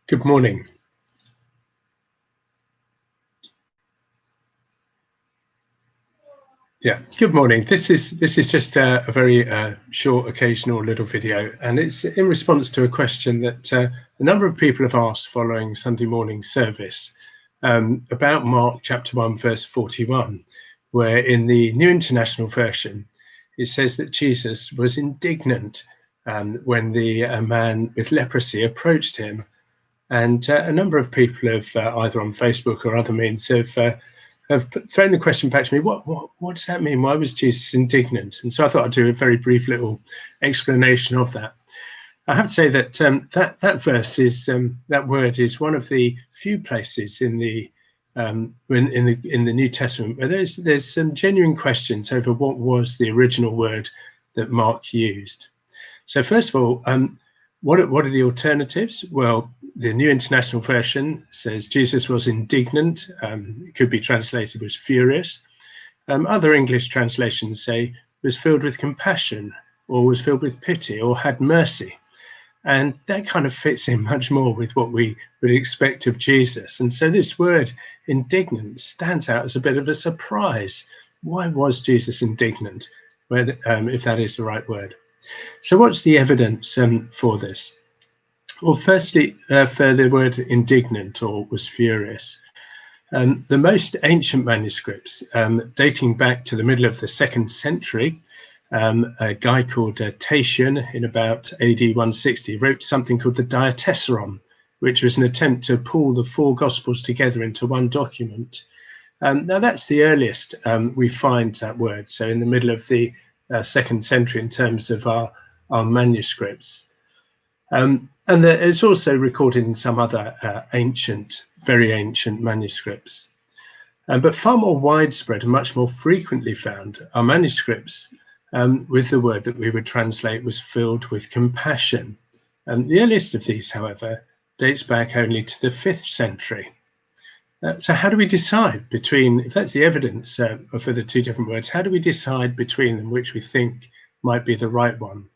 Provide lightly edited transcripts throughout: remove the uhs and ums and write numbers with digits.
Good morning. Yeah, good morning. This is just a very short, occasional little video, and it's in response to a question that a number of people have asked following Sunday morning service about Mark chapter 1, verse 41, where in the New International Version it says that Jesus was indignant when the man with leprosy approached him, and a number of people have either on Facebook or other means have thrown the question back to me. What does that mean? Why was Jesus indignant? And so I thought I'd do a very brief little explanation of that. I have to say that that verse is that word is one of the few places in the New Testament where there's some genuine questions over what was the original word that Mark used. So first of all, what are the alternatives? Well, the New International Version says Jesus was indignant. It could be translated was furious. Other English translations say was filled with compassion, or was filled with pity, or had mercy. And that kind of fits in much more with what we would expect of Jesus. And so this word indignant stands out as a bit of a surprise. Why was Jesus indignant, if that is the right word? So what's the evidence for this? Well, firstly, for the word indignant or was furious, the most ancient manuscripts dating back to the middle of the 2nd century, a guy called Tatian in about AD 160 wrote something called the Diatessaron, which was an attempt to pull the 4 Gospels together into one document. Now that's the earliest we find that word, so in the middle of the 2nd century in terms of our manuscripts. And it's also recorded in some other very ancient manuscripts. But far more widespread and much more frequently found are manuscripts with the word that we would translate was filled with compassion. The earliest of these, however, dates back only to the 5th century. So how do we decide between, if that's the evidence for the two different words, how do we decide between them which we think might be the right one?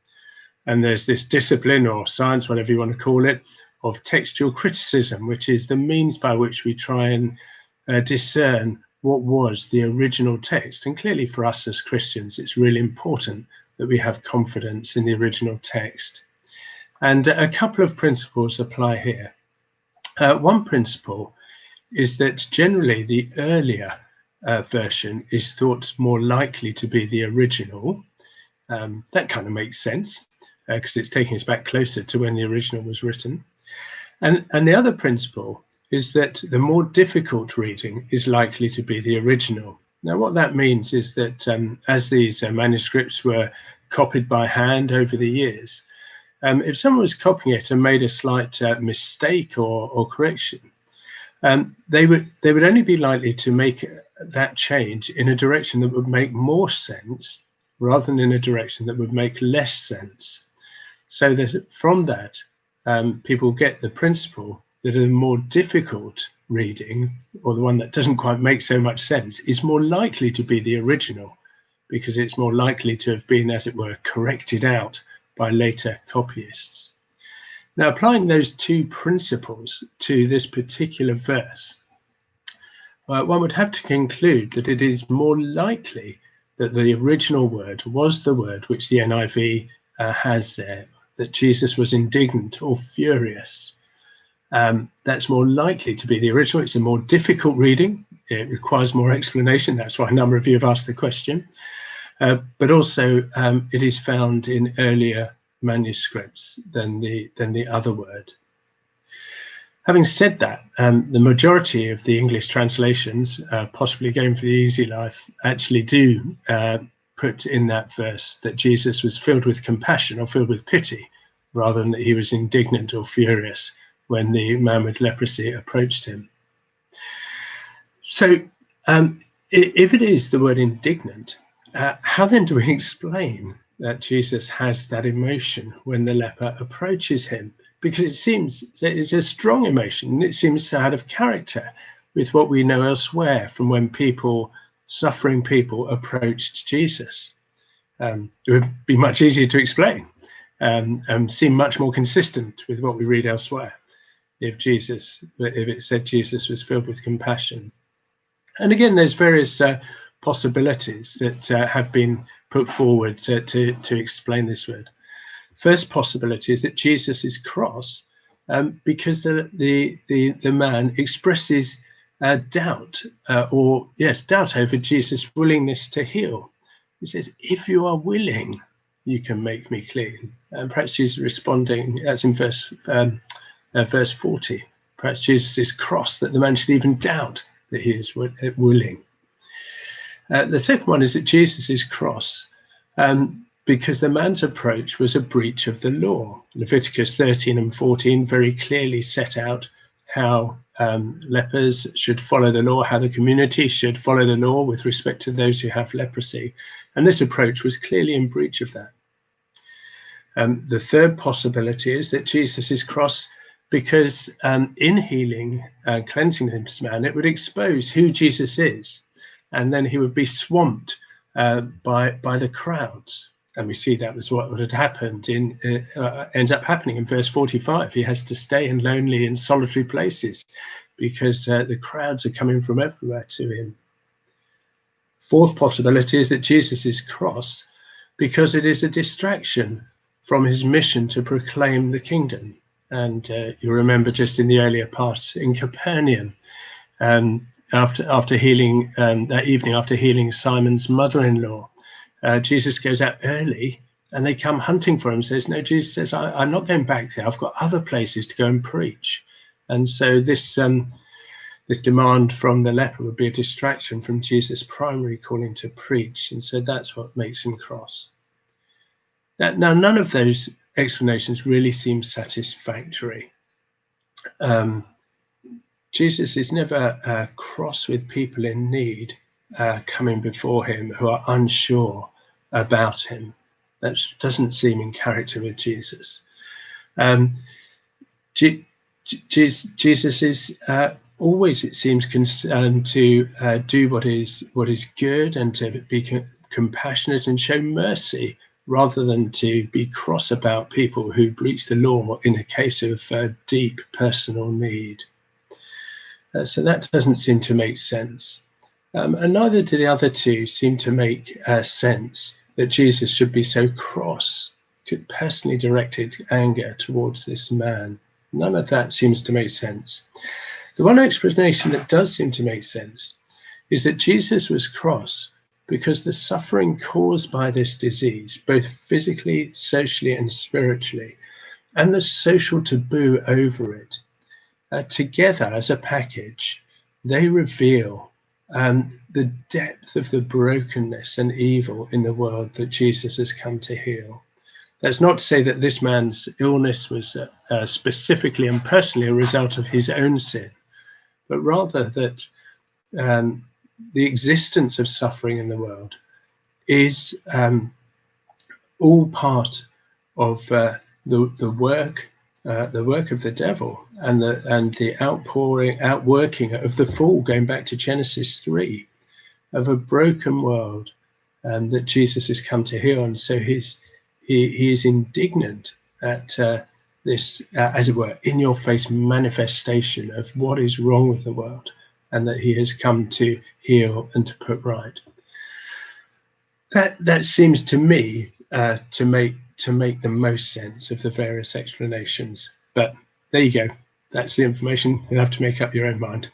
And there's this discipline or science, whatever you want to call it, of textual criticism, which is the means by which we try and discern what was the original text. And clearly for us as Christians, it's really important that we have confidence in the original text. And a couple of principles apply here. One principle is that generally the earlier version is thought more likely to be the original. That kind of makes sense because it's taking us back closer to when the original was written. And the other principle is that the more difficult reading is likely to be the original. Now, what that means is that as these manuscripts were copied by hand over the years, if someone was copying it and made a slight mistake or correction, they would only be likely to make that change in a direction that would make more sense rather than in a direction that would make less sense. So that from that, people get the principle that a more difficult reading, or the one that doesn't quite make so much sense, is more likely to be the original, because it's more likely to have been, as it were, corrected out by later copyists. Now, applying those two principles to this particular verse, one would have to conclude that it is more likely that the original word was the word which the NIV has there, that Jesus was indignant or furious. That's more likely to be the original. It's a more difficult reading. It requires more explanation. That's why a number of you have asked the question. But also it is found in earlier manuscripts than the other word. Having said that, the majority of the English translations, possibly going for the easy life, actually do put in that verse that Jesus was filled with compassion or filled with pity, rather than that he was indignant or furious when the man with leprosy approached him. So if it is the word indignant, how then do we explain that Jesus has that emotion when the leper approaches him? Because it seems that it's a strong emotion, and it seems to have character with what we know elsewhere from when suffering people approached Jesus. It would be much easier to explain and seem much more consistent with what we read elsewhere. if it said Jesus was filled with compassion. And again, there's various possibilities that have been put forward to explain this word. First possibility is that Jesus is cross because the man expresses doubt doubt over Jesus' willingness to heal. He says, "If you are willing, you can make me clean." And perhaps he's responding, as in verse 40. Perhaps Jesus is cross that the man should even doubt that he is willing. The second one is that Jesus is cross because the man's approach was a breach of the law. Leviticus 13 and 14 very clearly set out how lepers should follow the law, how the community should follow the law with respect to those who have leprosy. And this approach was clearly in breach of that. The third possibility is that Jesus is cross because in healing and cleansing this man, it would expose who Jesus is, and then he would be swamped by the crowds. And we see that was what had happened ends up happening in verse 45. He has to stay in lonely and solitary places because the crowds are coming from everywhere to him. Fourth possibility is that Jesus is cross because it is a distraction from his mission to proclaim the kingdom. And you remember just in the earlier part in Capernaum, after healing that evening, after healing Simon's mother-in-law, Jesus goes out early and they come hunting for him. Says, "No," Jesus says, I'm not going back there. I've got other places to go and preach. And so this demand from the leper would be a distraction from Jesus' primary calling to preach. And so that's what makes him cross. Now, none of those explanations really seem satisfactory. Jesus is never cross with people in need coming before him who are unsure about him. That doesn't seem in character with Jesus. Jesus is always, it seems, concerned to do what is good and to be compassionate and show mercy, rather than to be cross about people who breach the law in a case of deep personal need. So that doesn't seem to make sense. And neither do the other two seem to make sense, that Jesus should be so cross, personally directed anger towards this man. None of that seems to make sense. The one explanation that does seem to make sense is that Jesus was cross because the suffering caused by this disease, both physically, socially, and spiritually, and the social taboo over it, together as a package, they reveal the depth of the brokenness and evil in the world that Jesus has come to heal. That's not to say that this man's illness was specifically and personally a result of his own sin, but rather that the existence of suffering in the world is all part of the work of the devil and the outworking of the fall, going back to Genesis 3, of a broken world that Jesus has come to heal. And so he is indignant at this, as it were, in-your-face manifestation of what is wrong with the world, and that he has come to heal and to put right. That seems to me to make the most sense of the various explanations. But there you go. That's the information. You'll have to make up your own mind.